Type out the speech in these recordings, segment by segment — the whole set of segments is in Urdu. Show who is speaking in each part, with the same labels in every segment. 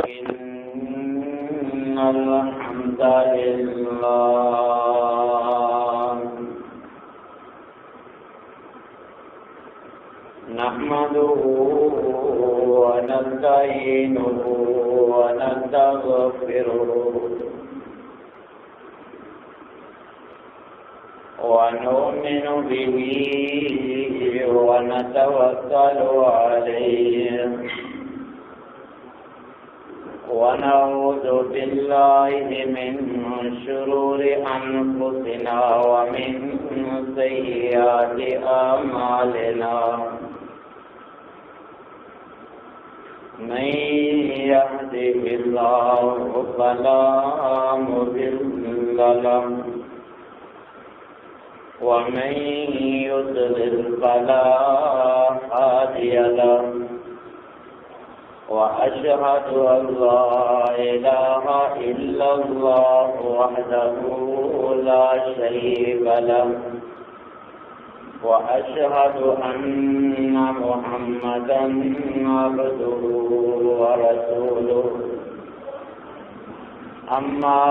Speaker 1: إن الحمد لله نحمده ونستعينه ونستغفره ونؤمن به ونتوكل عليه ونعوذ بالله من شرور أنفسنا ومن سيئات أعمالنا من يهده الله فلا مضل له ومن يضلل فلا هادي له وأشهد أن لا إله إلا الله وحده لا شريك له وأشهد أن محمدا عبده ورسوله أما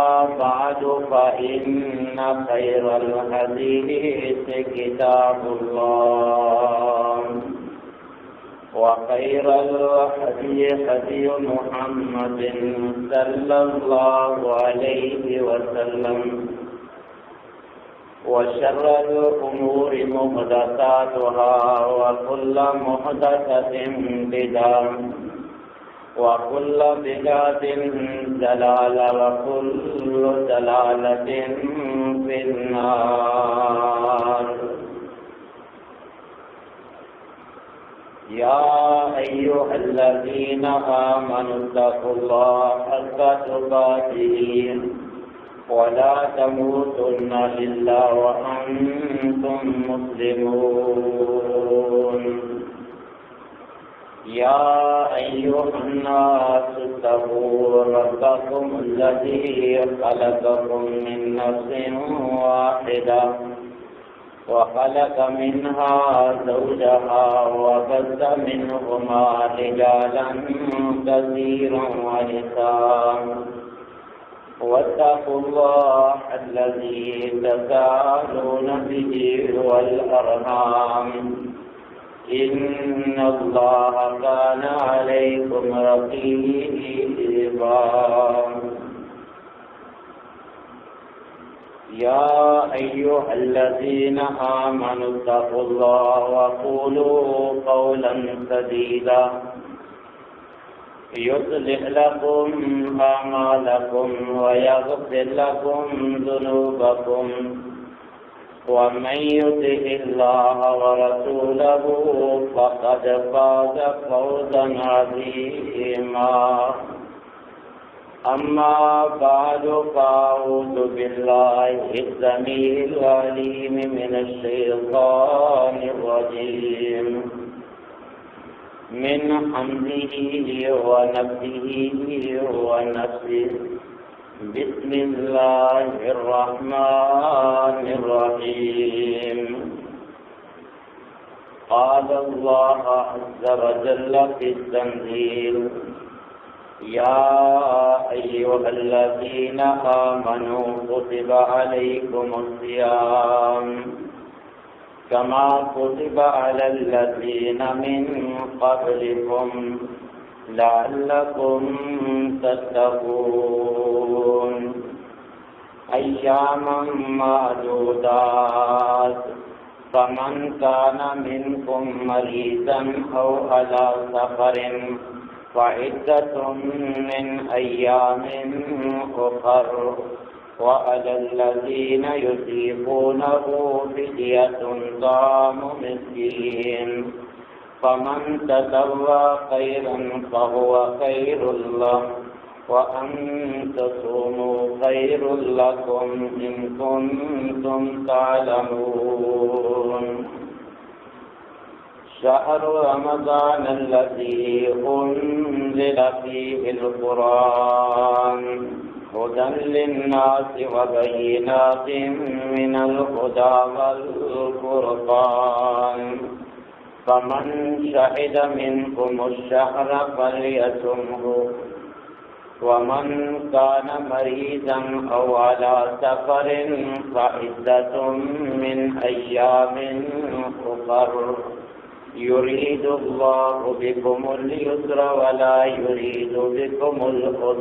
Speaker 1: بعد فإن خير الحديث كتاب الله وخير الهدي هدي محمد صلى الله عليه وسلم وشر الأمور محدثاتها وكل محدثة بدعة وكل بدعة ضلالة وكل ضلالة في النار. يا أيها الذين آمنوا اتقوا الله حق تقاته ولا تموتن إلا وأنتم مسلمون. يا أيها الناس اتقوا ربكم الذي خلقكم من نفس واحدة وخلق منها زوجها وبث منهما رجالا كثيرا ونساء واتقوا الله الذي تساءلون به والأرحام إن الله كان عليكم رقيبا. يا أيها الذين آمنوا اتقوا الله وقولوا قولا سديدا يصلح لكم أعمالكم ويغفر لكم ذنوبكم ومن يطع الله ورسوله فقد فاز فوزا عظيما. أما بعد فأعوذ بالله السميع العليم من الشيطان الرجيم من حمده ونفسه ونفسه. بسم الله الرحمن الرحيم. قال الله عز وجل في التنزيل: يا أيها الذين آمنوا كتب عليكم الصيام كما كتب على الذين من قبلكم لعلكم تتقون. أياما معدودات فمن كان منكم مريضا أو على سفر فعدة من أيام أخر وعلى الذين يطيقونه فدية طعام مسكين فمن تطوع خيرا فهو خير له وأن تصوموا خير لكم إن كنتم تعلمون. شهر رمضان الذي أنزل فيه القرآن هدى للناس وبينات من الهدى والفرقان فمن شهد منكم الشهر فليصمه ومن كان مريضا أو على سفر فعدة من أيام أخر يريد الله بكم اليسر ولا يريد بكم العسر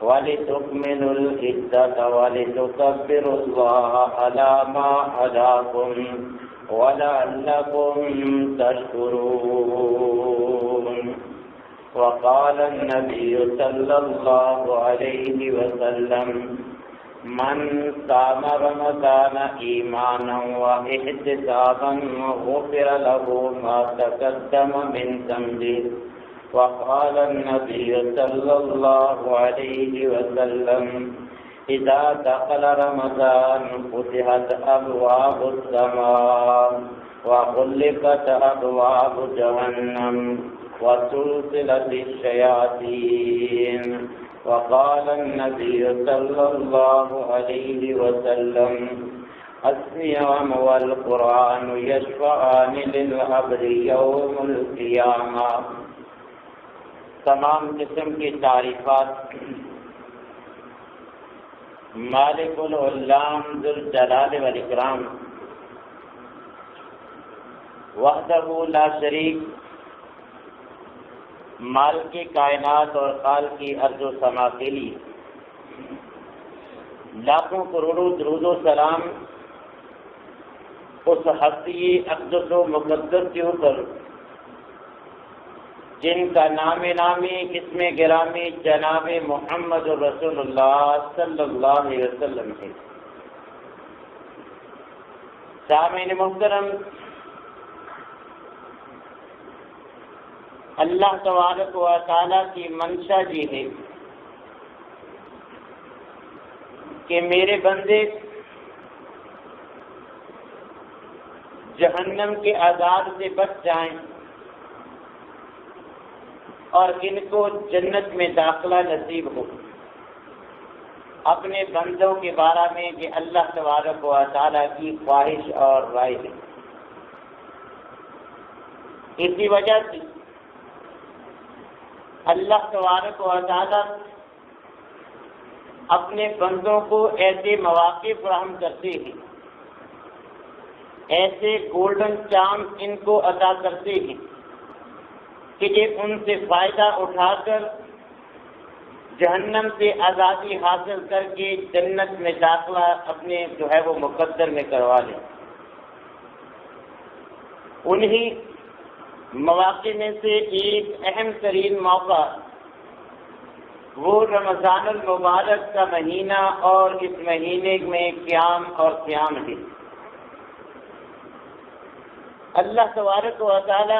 Speaker 1: ولتكملوا العدة ولتكبروا الله على ما هداكم ولعلكم تشكرون. وقال النبي صلى الله عليه وسلم من صام رمضان ایمانا واحتسابا غفر له ما تقدم من ذنبه. وقال النبي صلى الله عليه وسلم اذا دخل رمضان فتحت ابواب السماء وغلقت ابواب جهنم وسلسلة الشياطين. وقال النبي صلى الله عليه وسلم الصيام والقرآن يشفعان للعبد يوم القيامة. تمام قسم کی تعریفات مالک العلام ذو الجلال والاکرام وحدہ لا شریک، مالک کائنات اور خالق ارض و سما کے لیے لاکھوں کروڑوں درود و سلام اس ہستی اقدس و مقدس کے اوپر جن کا نام نامی اسم گرامی جناب محمد رسول اللہ صلی اللہ علیہ وسلم ہے۔ سامعین محترم، اللہ تبارک و تعالیٰ کی منشا یہ ہے کہ میرے بندے جہنم کے عذاب سے بچ جائیں اور ان کو جنت میں داخلہ نصیب ہو۔ اپنے بندوں کے بارے میں یہ اللہ تبارک و تعالیٰ کی خواہش اور رائے ہے۔ اسی وجہ سے اللہ تبارک و تعالیٰ اپنے بندوں کو ایسے مواقع فراہم کرتے ہیں، ایسے گولڈن چانس ان کو عطا کرتے ہیں کہ یہ ان سے فائدہ اٹھا کر جہنم سے آزادی حاصل کر کے جنت میں داخلہ اپنے جو ہے وہ مقدر میں کروا لیں۔ انہی مواقع میں سے ایک اہم ترین موقع وہ رمضان المبارک کا مہینہ اور اس مہینے میں قیام اور قیام ہے۔ اللہ تبارک و تعالی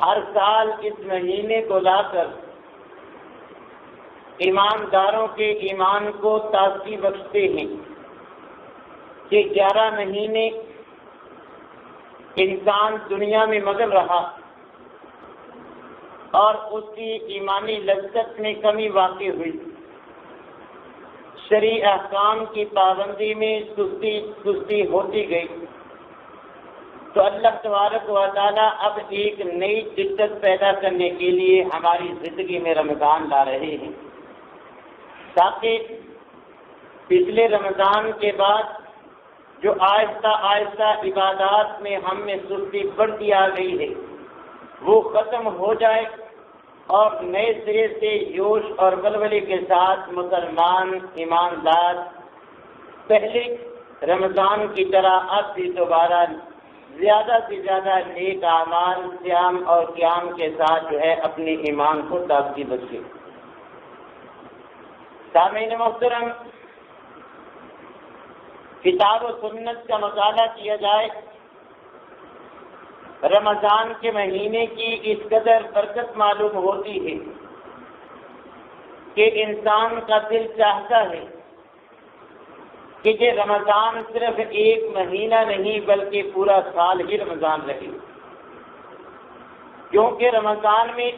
Speaker 1: ہر سال اس مہینے کو لا کر ایمانداروں کے ایمان کو تازگی بخشتے ہیں کہ 11 مہینے انسان دنیا میں مگن رہا اور اس کی ایمانی لذت میں کمی واقع ہوئی، شرعی احکام کی پابندی میں سستی ہوتی گئی، تو اللہ تبارک و تعالیٰ اب ایک نئی جدت پیدا کرنے کے لیے ہماری زندگی میں رمضان لا رہے ہیں، تاکہ پچھلے رمضان کے بعد جو آہستہ آہستہ عبادات میں ہم میں سستی بڑھتی آ گئی ہے وہ ختم ہو جائے اور نئے سرے سے جوش اور ولولے کے ساتھ مسلمان ایماندار پہلے رمضان کی طرح اب بھی دوبارہ زیادہ سے زیادہ نیک اعمال صیام اور قیام کے ساتھ جو ہے اپنے ایمان کو تازگی بخشے۔ سامعین محترم، کتاب و سنت کا مطالعہ کیا جائے، رمضان کے مہینے کی اس قدر برکت معلوم ہوتی ہے کہ انسان کا دل چاہتا ہے کہ یہ رمضان صرف ایک مہینہ نہیں بلکہ پورا سال ہی رمضان رہے، کیونکہ رمضان میں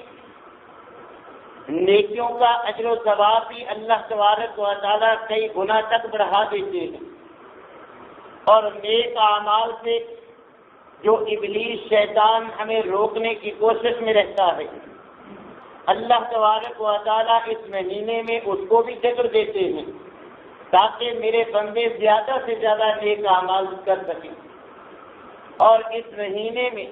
Speaker 1: نیکیوں کا اجر و ثواب بھی اللہ تبارک و تعالیٰ کئی گنا تک بڑھا دیتے ہیں، اور نیک اعمال سے جو ابلیس شیطان ہمیں روکنے کی کوشش میں رہتا ہے اللہ تبارک و تعالیٰ اس مہینے میں اس کو بھی ذکر دیتے ہیں تاکہ میرے بندے زیادہ سے زیادہ نیک اعمال کر سکیں۔ اور اس مہینے میں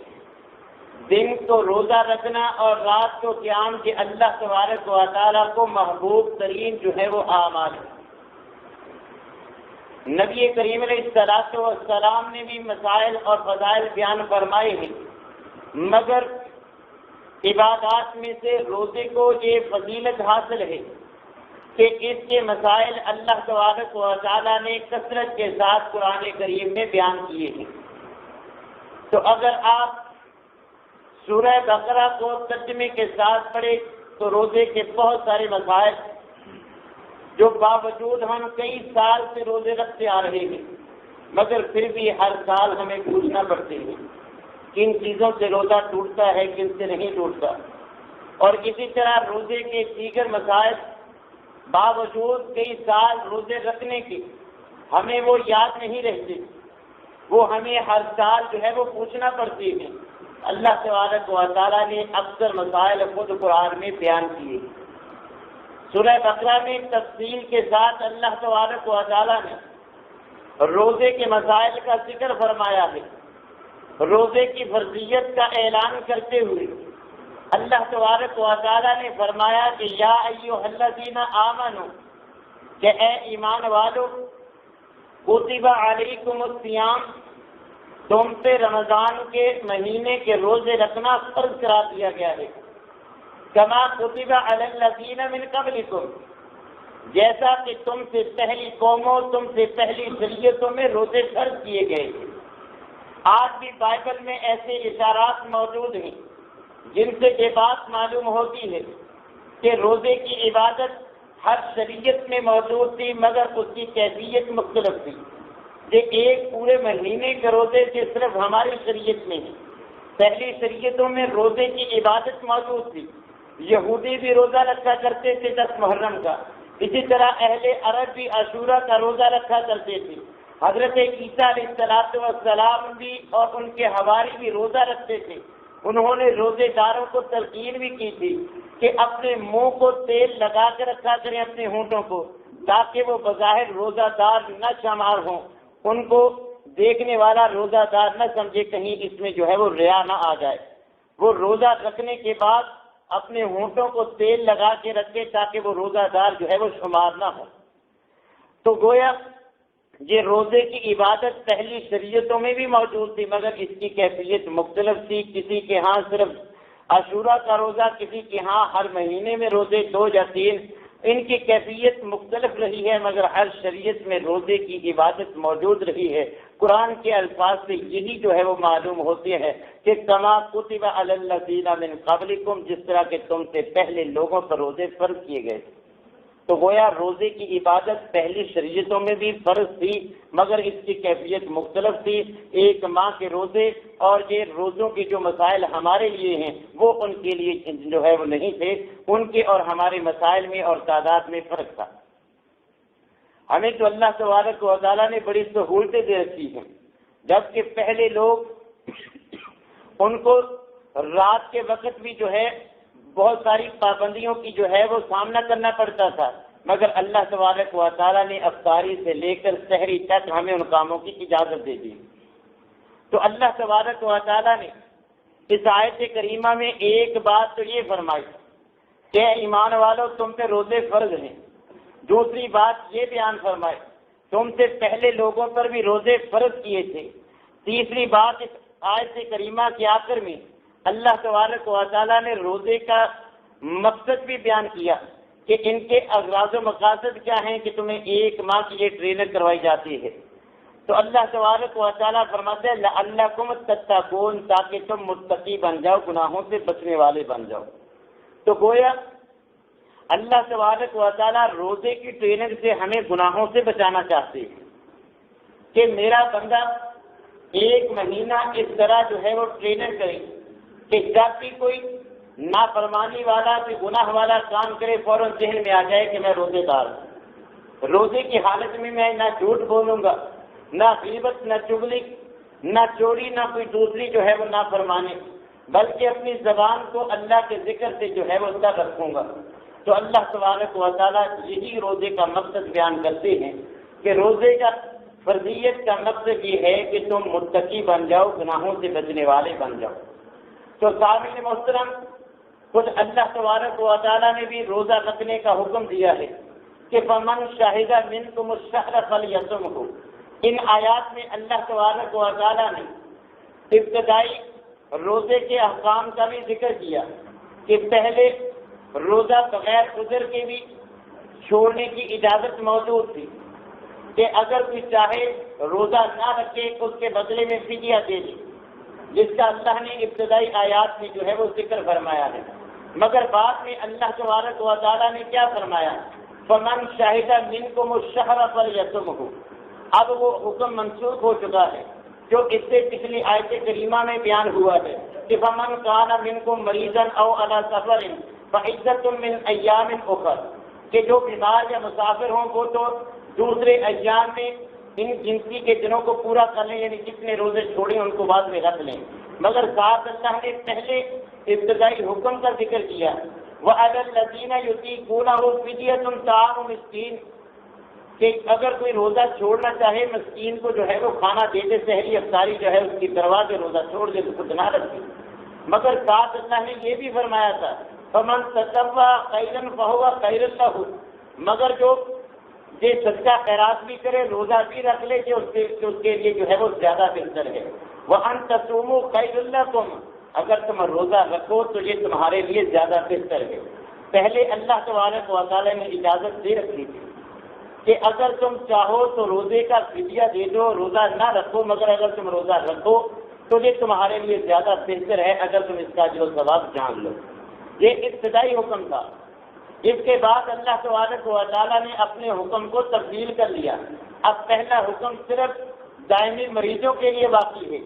Speaker 1: دن کو روزہ رکھنا اور رات کو قیام کے اللہ تبارک و تعالیٰ کو محبوب ترین جو ہے وہ اعمال ہے۔ نبی کریم علیہ الصلوۃ والسلام نے بھی مسائل اور فضائل بیان فرمائے ہیں، مگر عبادات میں سے روزے کو یہ فضیلت حاصل ہے کہ اس کے مسائل اللہ تبارک و تعالیٰ نے کثرت کے ساتھ قرآن کریم میں بیان کیے ہیں۔ تو اگر آپ سورہ بقرہ کو ترجمے کے ساتھ پڑھیں تو روزے کے بہت سارے مسائل جو باوجود ہم کئی سال سے روزے رکھتے آ رہے ہیں مگر پھر بھی ہر سال ہمیں پوچھنا پڑتے ہیں کن چیزوں سے روزہ ٹوٹتا ہے کن سے نہیں ٹوٹتا، اور اسی طرح روزے کے دیگر مسائل باوجود کئی سال روزے رکھنے کے ہمیں وہ یاد نہیں رہتے، وہ ہمیں ہر سال جو ہے وہ پوچھنا پڑتے ہیں۔ اللہ تبارک و تعالیٰ نے اکثر مسائل خود قرآن میں بیان کیے۔ سورہ بقرہ میں تفصیل کے ساتھ اللہ تبارک و تعالیٰ نے روزے کے مسائل کا ذکر فرمایا ہے۔ روزے کی فرضیت کا اعلان کرتے ہوئے اللہ تبارک و تعالیٰ نے فرمایا کہ یا ایھا الذین آمنوا، کہ اے ایمان والو، کتب علیکم الصیام، تم پہ رمضان کے مہینے کے روزے رکھنا فرض کرا دیا گیا ہے، کما کتب علی الذین من قبلکم، جیسا کہ تم سے پہلی قوموں تم سے پہلی شریعتوں میں روزے فرض کیے گئے تھے۔ آج بھی بائبل میں ایسے اشارات موجود ہیں جن سے یہ بات معلوم ہوتی ہے کہ روزے کی عبادت ہر شریعت میں موجود تھی مگر اس کی کیفیت مختلف تھی۔ یہ ایک پورے مہینے کے روزے جو صرف ہماری شریعت میں ہیں، پہلی شریعتوں میں روزے کی عبادت موجود تھی۔ یہودی بھی روزہ رکھا کرتے تھے 10 محرم کا، اسی طرح اہل عرب بھی عاشورہ کا روزہ رکھا کرتے تھے۔ حضرت عیسیٰ علیہ السلام بھی اور ان کے حواری بھی روزہ رکھتے تھے۔ انہوں نے روزے داروں کو تلقین بھی کی تھی کہ اپنے منہ کو تیل لگا کے رکھا کریں اپنے ہونٹوں کو، تاکہ وہ بظاہر روزہ دار نہ شمار ہوں، ان کو دیکھنے والا روزہ دار نہ سمجھے کہیں اس میں جو ہے وہ ریا نہ آ جائے۔ وہ روزہ رکھنے کے بعد اپنے ہونٹوں کو تیل لگا کے رکھے تاکہ وہ روزہ دار جو ہے وہ شمار نہ ہو۔ تو گویا یہ روزے کی عبادت پہلی شریعتوں میں بھی موجود تھی مگر اس کی کیفیت مختلف تھی۔ کسی کے ہاں صرف عاشورہ کا روزہ، کسی کے ہاں ہر مہینے میں روزے 2 یا 3، ان کی کیفیت مختلف رہی ہے مگر ہر شریعت میں روزے کی عبادت موجود رہی ہے۔ قرآن کے الفاظ سے یہی جو ہے وہ معلوم ہوتے ہیں کہ کما کتب علی الذین من قبلکم، جس طرح کہ تم سے پہلے لوگوں پر روزے فرض کیے گئے۔ تو گویا روزے کی عبادت پہلی شریعتوں میں بھی فرض تھی مگر اس کی کیفیت مختلف تھی۔ ایک ماہ کے روزے اور یہ روزوں کی جو مسائل ہمارے لیے ہیں وہ ان کے لیے جو ہے وہ نہیں تھے، ان کے اور ہمارے مسائل میں اور تعداد میں فرق تھا۔ ہمیں تو اللہ تبارک و تعالیٰ نے بڑی سہولتیں دے رکھی ہیں، جبکہ پہلے لوگ ان کو رات کے وقت بھی جو ہے بہت ساری پابندیوں کی جو ہے وہ سامنا کرنا پڑتا تھا مگر اللہ تبارک و تعالیٰ نے افطاری سے لے کر سحری تک ہمیں ان کاموں کی اجازت دے دی۔ تو اللہ تبارک و تعالیٰ نے اس آیت کریمہ میں ایک بات تو یہ فرمائی کہ ایمان والو تم پہ روزے فرض ہیں، دوسری بات یہ بیان فرمائی تم سے پہلے لوگوں پر بھی روزے فرض کیے تھے، تیسری بات اس آیت کریمہ کے آخر میں اللہ تبارک و تعالیٰ نے روزے کا مقصد بھی بیان کیا کہ ان کے اغراض و مقاصد کیا ہیں کہ تمہیں 1 ماہ کی یہ ٹریننگ کروائی جاتی ہے۔ تو اللہ تبارک و تعالیٰ فرماتے ہیں لعلکم تتقون، تاکہ تم متقی بن جاؤ، گناہوں سے بچنے والے بن جاؤ۔ تو گویا اللہ تبارک و تعالیٰ روزے کی ٹریننگ سے ہمیں گناہوں سے بچانا چاہتے ہیں کہ میرا بندہ 1 مہینہ اس طرح جو ہے وہ ٹریننگ کرے کہ جب بھی کوئی نافرمانی والا کوئی گناہ والا کام کرے فوراً ذہن میں آ جائے کہ میں روزے دار ہوں۔ روزے کی حالت میں نہ جھوٹ بولوں گا، نہ غیبت، نہ چغلی، نہ چوری، نہ کوئی دوسری جو ہے وہ نافرمانی، بلکہ اپنی زبان کو اللہ کے ذکر سے جو ہے وہ تر رکھوں گا۔ تو اللہ تبارک و تعالیٰ یہی روزے کا مقصد بیان کرتے ہیں کہ روزے کا فرضیت کا مقصد یہ ہے کہ تم متقی بن جاؤ، گناہوں سے بچنے والے بن جاؤ۔ تو سامعین محترم، خود اللہ تبارک و تعالیٰ نے بھی روزہ رکھنے کا حکم دیا ہے کہ فمن شہد منکم الشہر فلیصمہ۔ ان آیات میں اللہ تبارک و تعالیٰ نے ابتدائی روزے کے احکام کا بھی ذکر کیا کہ پہلے روزہ بغیر عذر کے بھی چھوڑنے کی اجازت موجود تھی کہ اگر کوئی چاہے روزہ نہ رکھے اس کے بدلے میں فدیہ دے دے، جس کا اللہ نے ابتدائی آیات میں جو ہے وہ ذکر فرمایا ہے۔ مگر بعد میں اللہ تبارک و تعالیٰ نے کیا فرمایا؟ فمن شہد منکم الشہر فلیصمہ۔ اب وہ حکم منسوخ ہو چکا ہے جو اس سے پچھلی آیت کریمہ میں بیان ہوا ہے کہ فمن کان منکم مریضا او علی سفر فعدۃ من ایام اخر، کہ جو بیمار یا مسافر ہوں وہ تو دوسرے ایام میں ان گنتی کے دنوں کو پورا کر لیں، یعنی جتنے روزے چھوڑیں ان کو بعد میں رکھ لیں۔ مگر ساتھ اللہ نے پہلے ابتدائی حکم کا ذکر کیا وَعَلَى الَّذِينَ يُطِيقُونَهُ فِدْيَةٌ طَعَامُ مِسْكِينٍ، کہ اگر کوئی روزہ چھوڑنا چاہے مسکین کو جو ہے وہ کھانا دے دے، سحری افطاری جو ہے اس کی کروا دے، روزہ چھوڑ دے تو خود نہ رکھے۔ مگر ساتھ اللہ نے یہ بھی فرمایا تھا فَمَن تَطَوَّعَ خَيْرًا فَهُوَ خَيْرٌ لَهُ، مگر جو یہ صدقہ خیرات بھی کرے، روزہ بھی رکھ لے کہ اس کے لیے جو ہے وہ زیادہ بہتر ہے۔ وَأَن تَصُومُوا خَيْرٌ لَكُمْ، اگر تم روزہ رکھو تو یہ تمہارے لیے زیادہ بہتر ہے۔ پہلے اللہ تبارک و تعالیٰ نے اجازت دے رکھی تھی کہ اگر تم چاہو تو روزے کا فدیہ دے دو، روزہ نہ رکھو، مگر اگر تم روزہ رکھو تو یہ تمہارے لیے زیادہ بہتر ہے اگر تم اس کا جو ثواب جان لو۔ یہ ابتدائی حکم تھا۔ اس کے بعد اللہ تبارک و تعالیٰ نے اپنے حکم کو تبدیل کر لیا۔ اب پہلا حکم صرف دائمی مریضوں کے لیے باقی ہے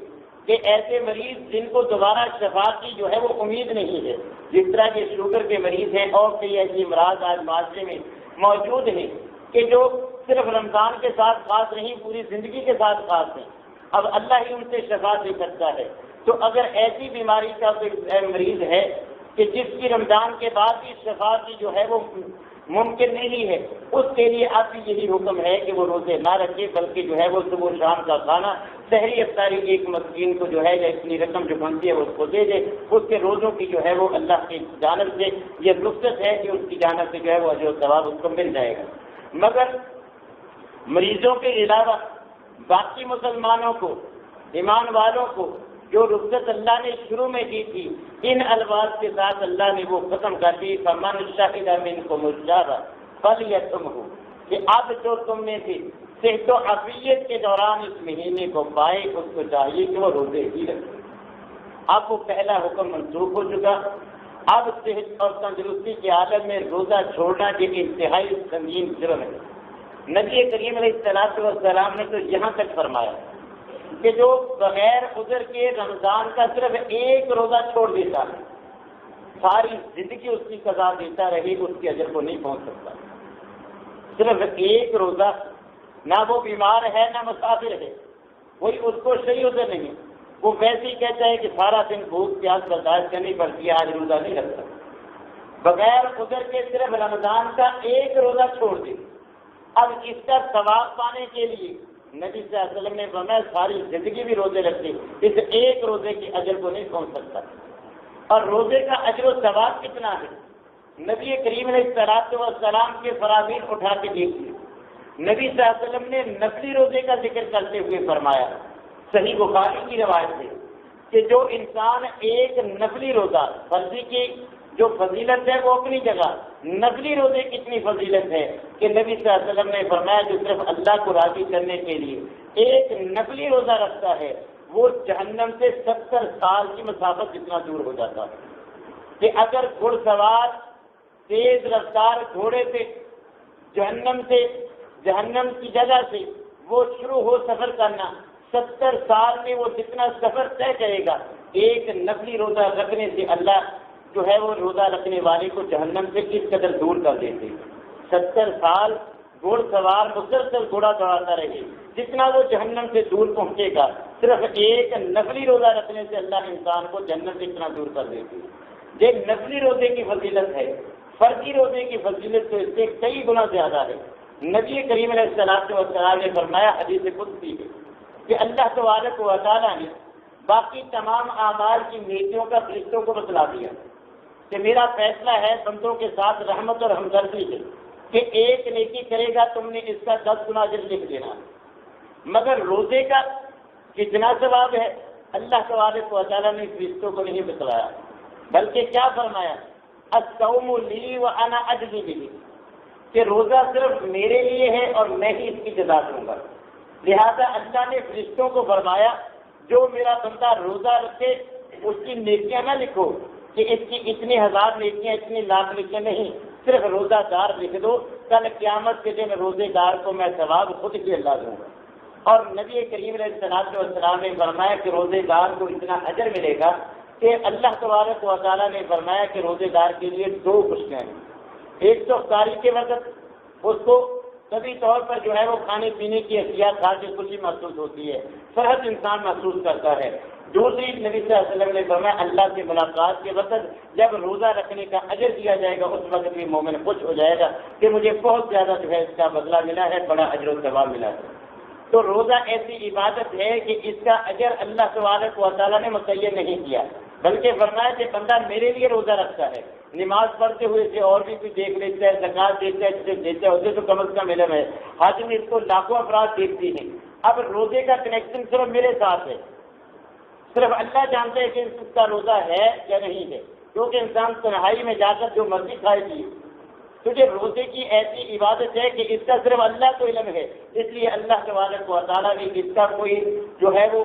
Speaker 1: کہ ایسے مریض جن کو دوبارہ شفا کی جو ہے وہ امید نہیں ہے، جس طرح کے شوگر کے مریض ہیں اور کئی ایسی امراض آج معاشرے میں موجود ہیں کہ جو صرف رمضان کے ساتھ خاص نہیں، پوری زندگی کے ساتھ خاص ہیں۔ اب اللہ ہی ان سے شفا دے سکتا ہے۔ تو اگر ایسی بیماری کا کوئی مریض ہے کہ جس کی رمضان کے بعد بھی شفا کی جو ہے وہ ممکن نہیں ہے، اس کے لیے اب بھی یہی حکم ہے کہ وہ روزے نہ رکھے، بلکہ جو ہے وہ صبح شام کا کھانا سحری افطاری ایک مسکین کو جو ہے یا اتنی رقم جو بنتی ہے اس کو دے دے۔ اس کے روزوں کی جو ہے وہ اللہ کی جانب سے یہ رخصت ہے کہ اس کی جانب سے جو ہے وہ اجر و ثواب اس کو مل جائے گا۔ مگر مریضوں کے علاوہ باقی مسلمانوں کو، ایمان والوں کو جو رخصت اللہ نے شروع میں دی تھی، ان الفاظ کے ساتھ اللہ نے وہ ختم کر دی فمن شہد منکم الشہر فلیصمہ، کہ اب جو تم میں سے صحت و عافیت کے دوران اس مہینے کو پائے اس کو چاہیے کہ وہ روزے ہی رکھے۔ اب وہ پہلا حکم منسوخ ہو چکا۔ اب صحت اور تندرستی کے عالم میں روزہ چھوڑنا یہ انتہائی سنگین جرم ہے۔ نبی کریم علیہ السلام نے تو یہاں تک فرمایا کہ جو بغیر عذر کے رمضان کا صرف ایک روزہ چھوڑ دیتا ہے، ساری زندگی اس کی قضا دیتا رہے، اس کے اجر کو نہیں پہنچ سکتا۔ صرف ایک روزہ، نہ وہ بیمار ہے نہ مسافر ہے، کوئی اس کو صحیح عذر نہیں، وہ ویسے ہی کہتا ہے کہ سارا دن بھوک پیاس برداشت کرنی پڑتی ہے، آج روزہ نہیں رکھتا۔ بغیر عذر کے صرف رمضان کا ایک روزہ چھوڑ دے۔ اب اس کا ثواب پانے کے لیے نبی صلی اللہ علیہ وسلم نے فرمایا ساری زندگی بھی روزے رکھتے، اس ایک روزے کی اجر کو نہیں پہنچ سکتا۔ اور روزے کا اجر و ثواب کتنا ہے؟ نبی کریم علیہ السلام کے فرامین اٹھا کے دیکھیے، نبی صلی اللہ علیہ وسلم نے نفلی روزے کا ذکر کرتے ہوئے فرمایا، صحیح بخاری کی روایت ہے کہ جو انسان ایک نفلی روزہ، فرضی کی جو فضیلت ہے وہ اپنی جگہ، نفلی روزے کتنی فضیلت ہے کہ نبی صلی اللہ علیہ وسلم نے فرمایا جو صرف اللہ کو راضی کرنے کے لیے ایک نفلی روزہ رکھتا ہے وہ جہنم سے 70 سال کی مسافت جتنا دور ہو جاتا ہے۔ کہ اگر گھڑ سوار تیز رفتار گھوڑے سے جہنم کی جگہ سے وہ شروع ہو سفر کرنا، 70 سال میں وہ جتنا سفر طے کرے گا، ایک نفلی روزہ رکھنے سے اللہ جو ہے وہ روزہ رکھنے والے کو جہنم سے کس قدر دور کر دیتے۔ 70 سال گھوڑ سوار مسلسل گھوڑا دوڑاتا رہے، جتنا وہ جہنم سے دور پہنچے گا، صرف ایک نفلی روزہ رکھنے سے اللہ انسان کو جنت سے اتنا دور کر دیتی ہے۔ یہ نفلی روزے کی فضیلت ہے، فرضی روزے کی فضیلت تو اس سے کئی گنا زیادہ ہے۔ نبی کریم علیہ السلام نے فرمایا، حدیث قدسی ہے، کہ اللہ تبارک و تعالیٰ نے باقی تمام اعمال کی نیکیوں کا فرشتوں کو بتلا دیا کہ میرا فیصلہ ہے بندوں کے ساتھ رحمت اور ہمدردی سے کہ ایک نیکی کرے گا تم نے اس کا 10 گنا اجر لکھ دینا، مگر روزے کا کتنا ثواب ہے اللہ تبارک و تعالیٰ نے فرشتوں کو نہیں بتلایا، بلکہ کیا فرمایا، الصوم لی وانا اجزی بہ، کہ روزہ صرف میرے لیے ہے اور میں ہی اس کی جزا دوں گا۔ لہذا اللہ نے فرشتوں کو فرمایا جو میرا بندہ روزہ رکھے اس کی نیکیاں نہ لکھو کہ اس کی اتنی ہزار نیکیاں اتنی لاکھ نیکیاں نہیں، صرف روزہ دار لکھ دو، کل قیامت کے دن روزے دار کو میں ثواب خود ہی اللہ دوں گا۔ اور نبی کریم علیہ السلام نے فرمایا کہ روزے دار کو اتنا اجر ملے گا کہ اللہ تبارک و تعالیٰ نے فرمایا کہ روزے دار کے لیے 2 خوشیاں ہیں۔ ایک تو افطاری کے وقت اس کو طبی طور پر جو ہے وہ کھانے پینے کی اشیاء کھا کے خوشی محسوس ہوتی ہے، فرحت انسان محسوس کرتا ہے۔ دوسری نبی صلی اللہ علیہ وسلم نے فرمایا اللہ سے ملاقات کے وقت جب روزہ رکھنے کا اجر دیا جائے گا اس وقت بھی مومن خوش ہو جائے گا کہ مجھے بہت زیادہ جو ہے اس کا بدلہ ملا ہے، بڑا اجر و ثواب ملا ہے۔ تو روزہ ایسی عبادت ہے کہ اس کا اجر اللہ تبارک و تعالیٰ نے متعین نہیں کیا، بلکہ فرمایا کہ بندہ میرے لیے روزہ رکھتا ہے، نماز پڑھتے ہوئے سے اور بھی کوئی دیکھ لیتا ہے، زکات دیتا ہے، جسے دیتا ہے اسے تو کم از کم علم ہے، حج میں اس کو لاکھوں افراد دیکھتی ہیں۔ اب روزے کا کنیکشن صرف میرے ساتھ ہے، صرف اللہ جانتے ہیں کہ اس کا روزہ ہے یا نہیں ہے، کیونکہ انسان تنہائی میں جا کر جو مرضی کھائے گی۔ تو یہ روزے کی ایسی عبادت ہے کہ اس کا صرف اللہ کو علم ہے، اس لیے اللہ تبارک و تعالیٰ نے اس کا کوئی جو ہے وہ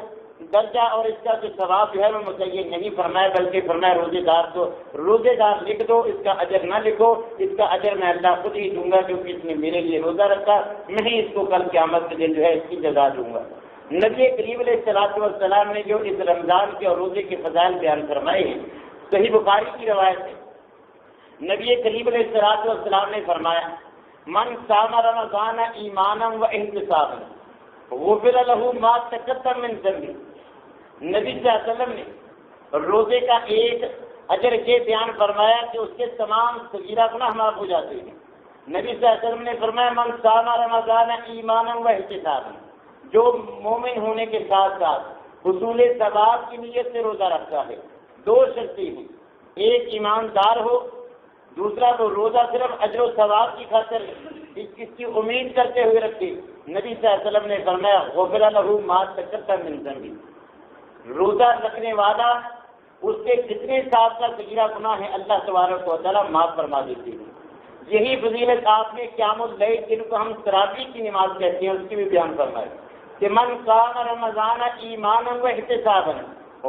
Speaker 1: درجہ اور اس کا جو ثواب جو ہے وہ متعین نہیں فرمایا، بلکہ فرمایا روزے دار تو روزے دار لکھ دو، اس کا اجر نہ لکھو، اس کا اجر میں اللہ خود ہی دوں گا کیونکہ اس نے میرے لیے روزہ رکھا، میں ہی اس کو کل قیامت کے دن جو ہے اس کی جزا دوں گا۔ نبی کریم علیہ السلام نے جو اس رمضان کے اور روزے کے فضائل بیان فرمائے ہیں، صحیح بخاری کی روایت ہے، نبی کریم علیہ السلام نے فرمایا من صام رمضان ایمانا و احتسابا غفر له ما تقدم من ذنبه۔ نبی صلی اللہ علیہ وسلم نے روزے کا ایک اجر یہ بیان فرمایا کہ اس کے تمام صغیرہ گناہ معاف ہو جاتے ہیں۔ نبی صلی اللہ علیہ وسلم نے فرمایا من صام رمضان ایمانا و احتسابا، جو مومن ہونے کے ساتھ ساتھ حصول ثواب کی نیت سے روزہ رکھتا ہے، 2 شرطیں ہیں، ایک ایماندار ہو، دوسرا وہ روزہ صرف اجر و ثواب کی خاطر اس کی امید کرتے ہوئے رکھے۔ نبی صلی اللہ علیہ وسلم نے فرمایا غفر له ما تقدم من ذنبه، روزہ رکھنے والا اس کے جتنے سال کا صغیرہ گناہ ہے اللہ تبارک و تعالیٰ معاف فرما دیتے ہیں۔ یہی فضیلت آپ نے قیام اللیل جن کو ہم تراویح کی نماز کہتے ہیں اس کی بھی بیان فرمائی کہ من قام رمضان ایمانا و احتسابا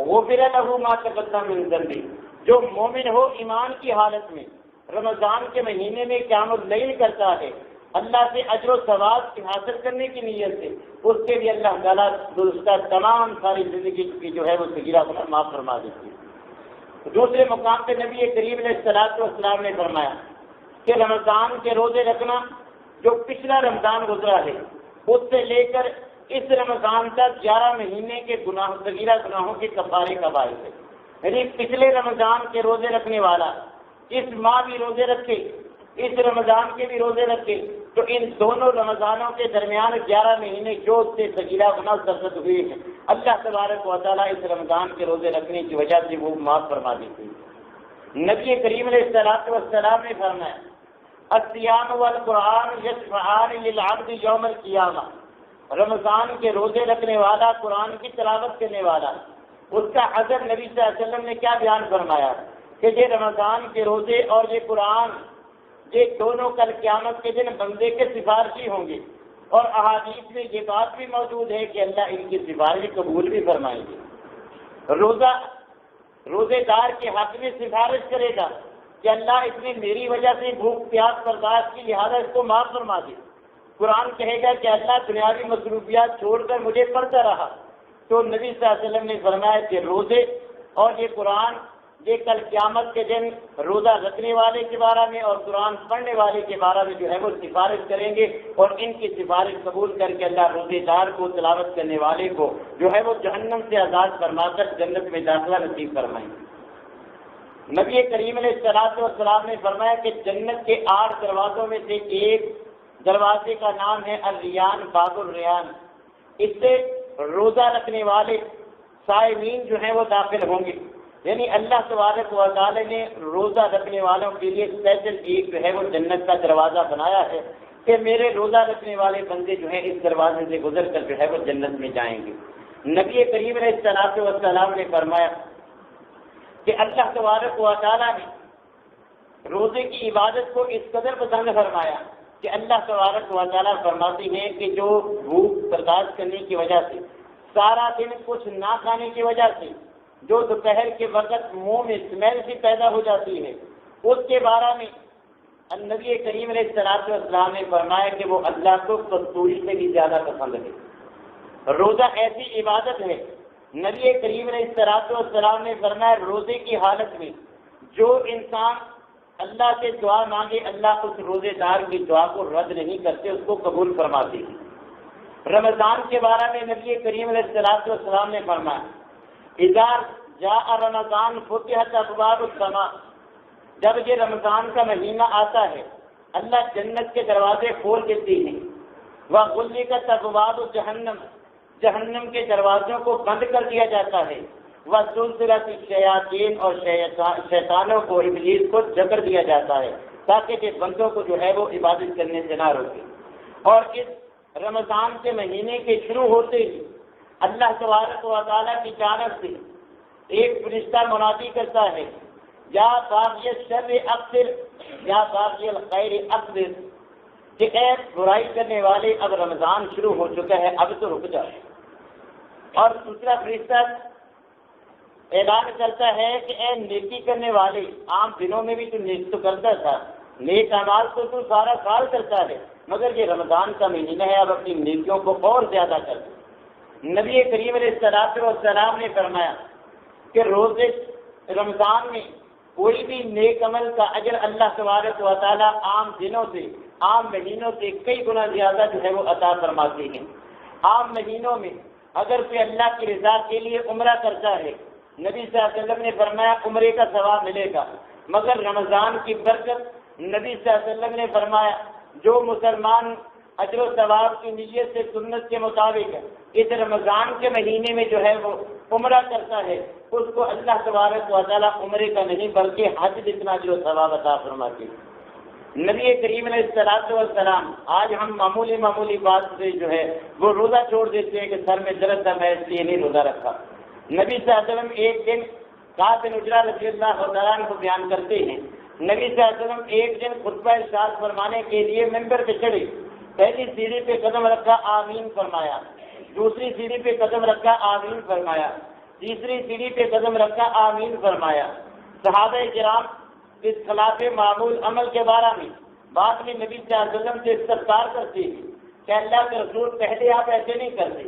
Speaker 1: غفر له ما تقدم من ذنبه، جو مومن ہو ایمان کی حالت میں رمضان کے مہینے میں قیام اللیل کرتا ہے اللہ سے اجر و ثواب حاصل کرنے کی نیت سے، اس کے لیے اللہ تعالیٰ اس کا تمام ساری زندگی کی جو ہے وہ صغیرہ گناہ معاف فرما دیتی ہے۔ دوسرے مقام پہ نبی کریم علیہ السلام نے فرمایا کہ رمضان کے روزے رکھنا جو پچھلا رمضان گزرا ہے اس سے لے کر اس رمضان تک 11 مہینے کے گناہ صغیرہ گناہوں کے کفارے کا باعث ہے۔ یعنی پچھلے رمضان کے روزے رکھنے والا اس ماہ بھی روزے رکھے، اس رمضان کے بھی روزے رکھے، تو ان دونوں رمضانوں کے درمیان 11 مہینے جو اس سے صغیرہ گناہ سرزد ہوئے ہیں اللہ تبارک و تعالیٰ اس رمضان کے روزے رکھنے کی وجہ سے وہ معاف فرما دیتے ہیں۔ نبی کریم علیہ السلام نے فرمایا الصیام والقرآن یشفعان للعبد یوم القیامہ، رمضان کے روزے رکھنے والا، قرآن کی تلاوت کرنے والا، اس کا اجر نبی صلی اللہ علیہ وسلم نے کیا بیان فرمایا کہ یہ رمضان کے روزے اور یہ قرآن یہ دونوں کل قیامت کے دن بندے کے سفارشی ہوں گے، اور احادیث میں یہ بات بھی موجود ہے کہ اللہ ان کی سفارش قبول بھی فرمائیں گے۔ روزے دار کے حق میں سفارش کرے گا کہ اللہ اس نے میری وجہ سے بھوک پیاس برداشت کی لہٰذا اس کو معاف فرما دے۔ قرآن کہے گا کہ اللہ دنیاوی مصروفیات چھوڑ کر مجھے پڑھتا رہا، تو نبی صلی اللہ علیہ وسلم نے فرمایا کہ روزے اور یہ قرآن یہ کل قیامت کے دن روزہ رکھنے والے کے بارے میں اور قرآن پڑھنے والے کے بارے میں جو ہے وہ سفارش کریں گے، اور ان کی سفارش قبول کر کے اللہ روزے دار کو، تلاوت کرنے والے کو جو ہے وہ جہنم سے آزاد فرما کر جنت میں داخلہ نصیب فرمائیں گے۔ نبی کریم علیہ الصلوۃ والسلام نے فرمایا کہ جنت کے 8 دروازوں میں سے ایک دروازے کا نام ہے الریان، باب الریان۔ اس سے روزہ رکھنے والے صائمین جو ہیں وہ داخل ہوں گے، یعنی اللہ تبارک و تعالی نے روزہ رکھنے والوں کے لیے اسپیشل ایک جو ہے وہ جنت کا دروازہ بنایا ہے کہ میرے روزہ رکھنے والے بندے جو ہیں اس دروازے سے گزر کر جو ہے وہ جنت میں جائیں گے۔ نبی کریم علیہ الصلوۃ والسلام نے فرمایا کہ اللہ تبارک و تعالی نے روزے کی عبادت کو اس قدر پسند فرمایا کہ اللہ تبارک و تعالی فرماتے ہیں کہ جو بھوک برداشت کرنے کی وجہ سے، سارا دن کچھ نہ کھانے کی وجہ سے جو دوپہر کے وقت منہ میں اسمیل سی پیدا ہو جاتی ہے، اس کے بارے میں نبی کریم علیہ الصلوۃ والسلام نے فرمایا کہ وہ اللہ کو کستوری سے بھی زیادہ پسند ہے۔ روزہ ایسی عبادت ہے، نبی کریم علیہ الصلوۃ والسلام نے فرمایا روزے کی حالت میں جو انسان اللہ سے دعا مانگے اللہ اس روزے دار کی دعا کو رد نہیں کرتے، اس کو قبول فرماتے ہیں۔ رمضان کے بارے میں نبی کریم علیہ الصلوۃ والسلام نے فرمایا اذا جاء رمضان فتحت ابواب السماء، جب یہ رمضان کا مہینہ آتا ہے اللہ جنت کے دروازے کھول دیتے ہیں، وغلقت ابواب جہنم، جہنم کے دروازوں کو بند کر دیا جاتا ہے، وسلسلۃ الشیاطین، اور شیطانوں کو، ابلیس کو جکڑ دیا جاتا ہے تاکہ کہ بندوں کو جو ہے وہ عبادت کرنے سے نہ روکے۔ اور اس رمضان کے مہینے کے شروع ہوتے ہی اللہ تبارک و تعالیٰ کی جانب سے ایک فرشتہ منادی کرتا ہے یا باغی الشر اقصر یا باغی الخیر اقصر، کہ اے برائی کرنے والے اب رمضان شروع ہو چکا ہے، اب تو رک جا۔ اور دوسرا فرشتہ اعلان کرتا ہے کہ اے نیکی کرنے والے، عام دنوں میں بھی تو نیک تو کرتا تھا، نیک اعمال تو سارا سال کرتا ہے، مگر یہ رمضان کا مہینہ ہے، اب اپنی نیکیوں کو اور زیادہ کر۔ نبی کریم علیہ الصلوۃ والسلام نے فرمایا کہ روزے رمضان میں کوئی بھی نیک عمل کا اجر اللہ تبارک و تعالیٰ عام دنوں سے، عام مہینوں سے کئی گنا زیادہ جو ہے وہ عطا فرماتے ہیں۔ عام مہینوں میں اگر کوئی اللہ کی رضا کے لیے عمرہ کرتا ہے، نبی صلی اللہ علیہ وسلم نے فرمایا عمرے کا ثواب ملے گا، مگر رمضان کی برکت نبی صلی اللہ علیہ وسلم نے فرمایا جو مسلمان اجر و ثواب کی نیت سے سنت کے مطابق اس رمضان کے مہینے میں جو ہے وہ عمرہ کرتا ہے، اس کو اللہ تبارک و تعالیٰ عمرے کا نہیں بلکہ حج جتنا اجر و ثواب عطا فرماتے ہیں۔ نبی کریم علیہ الصلوۃ والسلام، آج ہم معمولی بات سے جو ہے وہ روزہ چھوڑ دیتے ہیں کہ سر میں درد تھا میں اس لیے نہیں روزہ رکھا۔ نبی صلی اللہ علیہ وسلم ایک دن کعب بن عجرہ رضی اللہ تعالیٰ عنہ کو بیان کرتے ہیں، نبی صلی اللہ علیہ وسلم ایک دن خطبہ ارشاد فرمانے کے لیے ممبر پہ چڑھے، پہلی سیڑھی پہ قدم رکھا آمین فرمایا، دوسری سیڑھی پہ قدم رکھا آمین فرمایا، تیسری سیڑھی پہ قدم رکھا آمین فرمایا۔ صحابہ کرام اس خلاف معمول عمل کے بارے میں بعد میں نبی صلی اللہ علیہ وسلم سے استفسار کرتے ہیں کہ اللہ کے رسول پہلے آپ ایسے نہیں کرتے،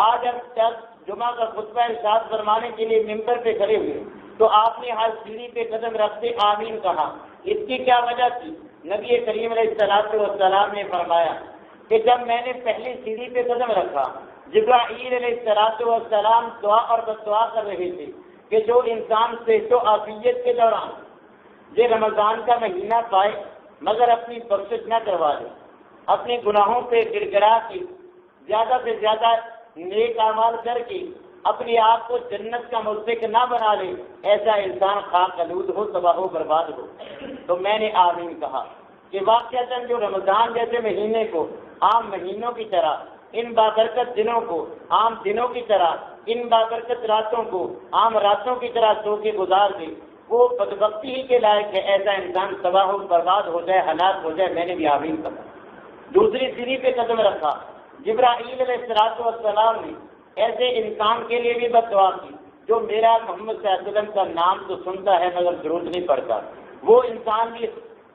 Speaker 1: آج اب جمعہ کا خطبہ ارشاد فرمانے کے لیے ممبر پہ کھڑے ہوئے تو آپ نے ہر سیڑھی پہ قدم رکھتے آمین کہا، اس کی کیا وجہ تھی؟ نبی کریم علیہ الصلوۃ والسلام نے فرمایا کہ جب میں نے پہلی سیڑھی پہ قدم رکھا، جبرائیل علیہ الصلوۃ والسلام دعا اور بددعا کر رہے تھے کہ جو انسان صحت و عافیت کے دوران یہ رمضان کا مہینہ پائے مگر اپنی بخشش نہ کروا دے، اپنے گناہوں پہ گڑ گڑا کے زیادہ سے زیادہ نیک اعمال کر کے اپنے آپ کو جنت کا مستحق نہ بنا لے، ایسا انسان خاک آلود ہو، تباہ و برباد ہو۔ تو میں نے آمین کہا کہ واقعتاً جو رمضان جیسے مہینے کو عام مہینوں کی طرح، ان بابرکت دنوں کو عام دنوں کی طرح، ان بابرکت راتوں کو عام راتوں کی طرح سو کے گزار دے، وہ بدبختی ہی کے لائق ہے، ایسا انسان تباہ و برباد ہو جائے، ہلاک ہو جائے۔ میں نے بھی آمین کہا۔ دوسری سیڑھی پہ قدم رکھا، جبرائیل علیہ الصلوۃ والسلام نے ایسے انسان کے لیے بھی بددعا کی جو میرا محمد صلی اللہ علیہ وسلم کا نام تو سنتا ہے مگر درود نہیں پڑھتا، وہ انسان بھی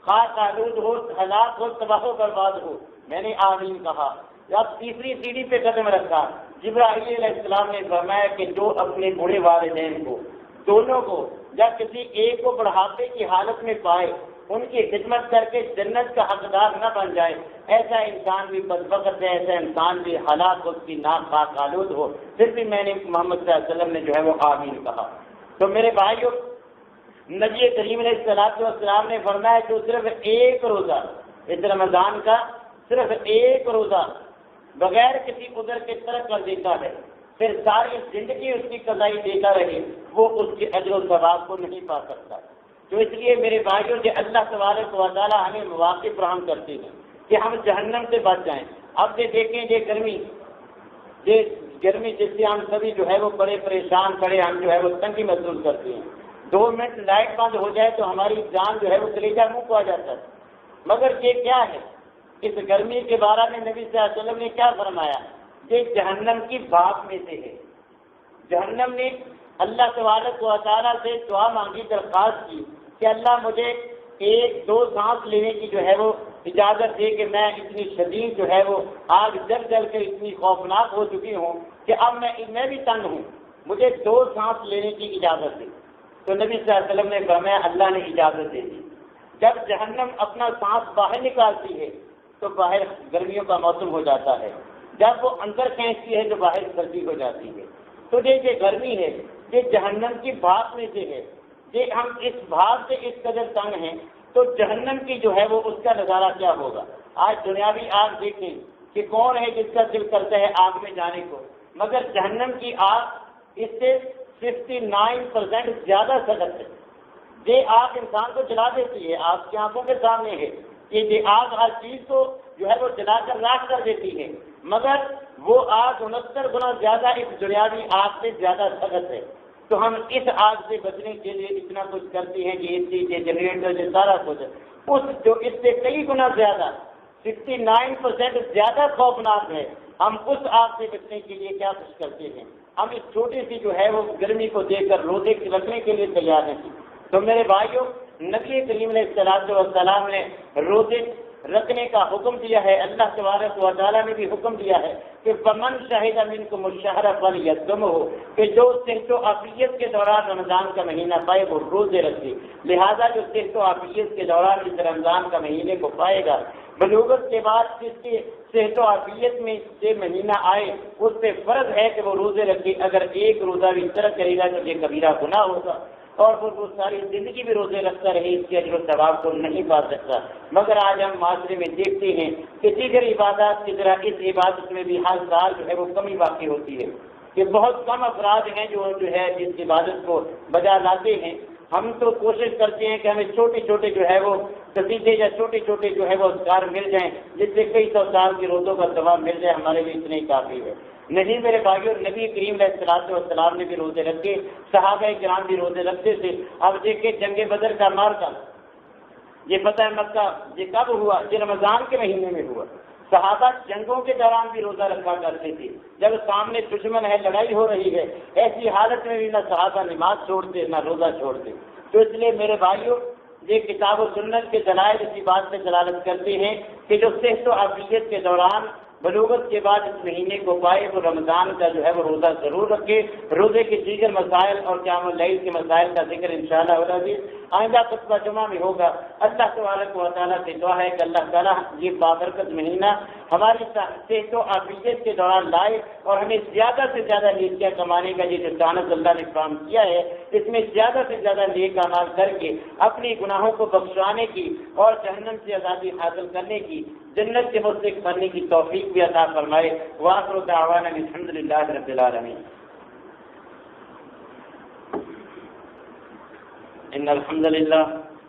Speaker 1: خاک آلود ہو، ہلاک ہو، تباہ و برباد ہو۔ میں نے آمین کہا۔ جب تیسری سیڑھی پہ قدم رکھا، جبرائیل علیہ السلام نے فرمایا کہ جو اپنے بوڑھے والدین کو دونوں کو یا کسی ایک کو بڑھاپے کی حالت میں پائے، ان کی خدمت کر کے جنت کا حقدار نہ بن جائے، ایسا انسان بھی بدبخت ہے، ایسا انسان بھی حالات اس کی ناک پاک آلود ہو، پھر بھی میں نے محمد صلی اللہ علیہ وسلم نے جو ہے وہ آمین کہا۔ تو میرے بھائیوں، نبی کریم علیہ الصلوۃ والسلام نے فرمایا جو صرف ایک روزہ اس رمضان کا، صرف ایک روزہ بغیر کسی عذر کے ترک کر دیتا ہے، پھر ساری زندگی اس کی قضائی دیتا رہے، وہ اس کے اجر و ثواب کو نہیں پا سکتا۔ تو اس لیے میرے بھائیوں کہ اللہ تبارک و تعالیٰ ہمیں مواقع فراہم کرتے ہیں کہ ہم جہنم سے بچ جائیں۔ اب یہ دیکھیں یہ گرمی جس سے ہم سبھی جو ہے وہ بڑے پریشان پڑے، ہم جو ہے وہ تنگی محسوس کرتے ہیں۔ 2 منٹ لائٹ بند ہو جائے تو ہماری جان جو ہے وہ کلیجہ منہ کو آ جاتا ہے۔ مگر یہ کیا ہے؟ اس گرمی کے بارے میں نبی صلی اللہ علیہ وسلم نے کیا فرمایا؟ یہ جہنم کی بھاپ میں سے ہے۔ جہنم نے اللہ تبارک و تعالیٰ سے دعا مانگی، درخواست کی کہ اللہ مجھے 1-2 سانس لینے کی جو ہے وہ اجازت دے کہ میں اتنی شدید جو ہے وہ آگ جل جل کر اتنی خوفناک ہو چکی ہوں کہ اب میں بھی تنگ ہوں، مجھے 2 سانس لینے کی اجازت دے۔ تو نبی صلی اللہ علیہ وسلم نے فرمایا اللہ نے اجازت دے دی۔ جب جہنم اپنا سانس باہر نکالتی ہے تو باہر گرمیوں کا موسم ہو جاتا ہے، جب وہ اندر کھینچتی ہے تو باہر سردی ہو جاتی ہے۔ تو یہ گرمی ہے، یہ جہنم کی بھاپ میں سے ہے۔ یہ ہم اس بھاپ سے اس قدر تنگ ہیں تو جہنم کی جو ہے وہ اس کا نظارہ کیا ہوگا؟ آج دنیاوی آگ دیکھیں کہ کون ہے جس کا دل کرتا ہے آگ میں جانے کو، مگر جہنم کی آگ اس سے 59% زیادہ سخت ہے۔ یہ آگ انسان کو جلا دیتی ہے، آپ کی آنکھوں کے سامنے ہے کہ یہ آگ ہر چیز کو جو ہے وہ جلا کر راکھ کر دیتی ہے، مگر وہ آگ 69 گنا زیادہ اس دنیاوی آگ سے زیادہ سخت ہے۔ تو ہم اس آگ سے بچنے کے لیے اتنا کچھ کرتے ہیں کہ اے سی کے جنریٹر یہ سارا کچھ جو اس سے کئی گنا زیادہ 69% زیادہ خوفناک ہے، ہم اس آگ سے بچنے کے لیے کیا کچھ کرتے ہیں؟ ہم اس چھوٹی سی جو ہے وہ گرمی کو دیکھ کر روزے رکھنے کے لیے تیار ہیں۔ تو میرے بھائیوں، نبی کریم علیہ الصلوۃ والسلام نے روزے رکھنے کا حکم دیا ہے۔ اللہ تبارک و تعالیٰ نے بھی حکم دیا ہے کہ فمن شہد منکم الشہر فلیصمہ، کہ جو صحت و عافیت کے دوران رمضان کا مہینہ پائے وہ روزے رکھے۔ لہذا جو صحت و عافیت کے دوران اس رمضان کا مہینے کو پائے گا، بلوغت کے بعد جس کی صحت و عافیت میں سے مہینہ آئے اس پہ فرض ہے کہ وہ روزے رکھے۔ اگر ایک روزہ بھی ترک کرے گا تو یہ کبیرہ گناہ ہوگا، اور وہ ساری زندگی بھی روزے رکھتا رہے، اس کے اجر و ثواب کو نہیں پا سکتا۔ مگر آج ہم معاشرے میں دیکھتے ہیں کہ دیگر عبادات کی طرح اس عبادت میں بھی ہر سال جو ہے وہ کمی واقع ہوتی ہے، کہ بہت کم افراد ہیں جو ہے اس عبادت کو بجا لاتے ہیں۔ ہم تو کوشش کرتے ہیں کہ ہمیں چھوٹے چھوٹے جو ہے وہ قصیدے یا چھوٹے چھوٹے جو ہے وہ اذکار مل جائیں جس سے کئی 100 سال کی روزوں کا ثواب مل جائے، ہمارے لیے اتنے ہی کافی ہے۔ نہیں میرے بھائیوں، نبی کریم علیہ الصلوۃ والسلام نے بھی روزے رکھے، صحابہ کرام بھی روزے رکھتے تھے۔ اب دیکھیں جنگ بدر کا مارکا، یہ فتح مکہ یہ کب ہوا؟ یہ رمضان کے مہینے میں ہوا۔ صحابہ جنگوں کے دوران بھی روزہ رکھا کرتے تھے، جب سامنے دشمن ہے، لڑائی ہو رہی ہے، ایسی حالت میں بھی نہ صحابہ نماز چھوڑتے نہ روزہ چھوڑتے۔ تو اس لیے میرے بھائیوں، یہ کتاب و سنت کے دلائل اسی بات سے دلالت کرتے ہیں کہ جو صحت و عافیت کے دوران بلوغت کے بعد اس مہینے کو پائے وہ رمضان کا جو ہے وہ روزہ ضرور رکھے۔ روزے کے دیگر مسائل اور قیام اللیل کے مسائل کا ذکر انشاءاللہ العزیز آئندہ خطبہ جمعہ میں ہوگا۔ اللہ تبارک و تعالیٰ سے دعا ہے کہ اللہ تعالیٰ یہ بابرکت مہینہ ہماری صحت و عافیت کے دوران لائے اور ہمیں زیادہ سے زیادہ نیکیاں کمانے کا یہ جو چانس اللہ نے فراہم کیا ہے، اس میں زیادہ سے زیادہ نیک اعمال کر کے اپنی گناہوں کو بخشوانے کی اور جہنم سے آزادی حاصل کرنے کی، جنت کے مستحق بننے کی توفیق بھی عطا فرمائے۔ وآخر دعوانا الحمدللہ رب العالمین۔ ان الحمد للہ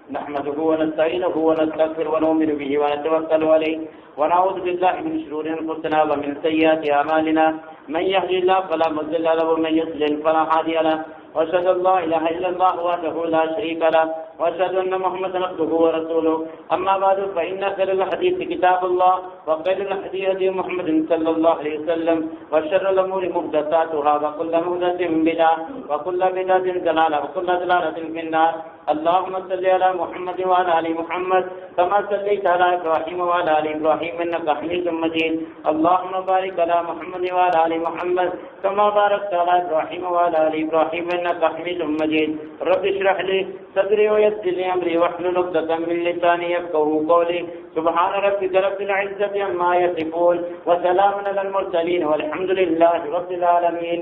Speaker 1: نحمده ونستعینه ونستغفره ونؤمن به ونتوکل علیہ ونعوذ باللہ من شرور انفسنا ومن سیئات اعمالنا من يهد الله فلا مضل له ومن يضلل فلا هادي له واشهد ان لا اله الا الله وحده لا شريك له واشهد ان محمدا عبده ورسوله اما بعد فان خير الحديث كتاب الله وخير الهدي هدي محمد صلى الله عليه وسلم وشر الامور محدثاتها وكل محدثة بدعة وكل بدعة ضلالة وكل ضلالة في النار اللهم صل على محمد وعلى ال محمد كما صليت على ابراهيم وعلى ال ابراهيم انك حميد مجيد. اللهم بارك على محمد وعلى ال محمد كما باركت على ابراهيم وعلى ال ابراهيم انك حميد مجيد. رب اشرح لي صدري ويسر لي امري واحلل عقدة من لساني يفقهوا قولي. سبحان ربك رب العزة عما يصفون وسلام على المرسلين والحمد لله رب العالمين.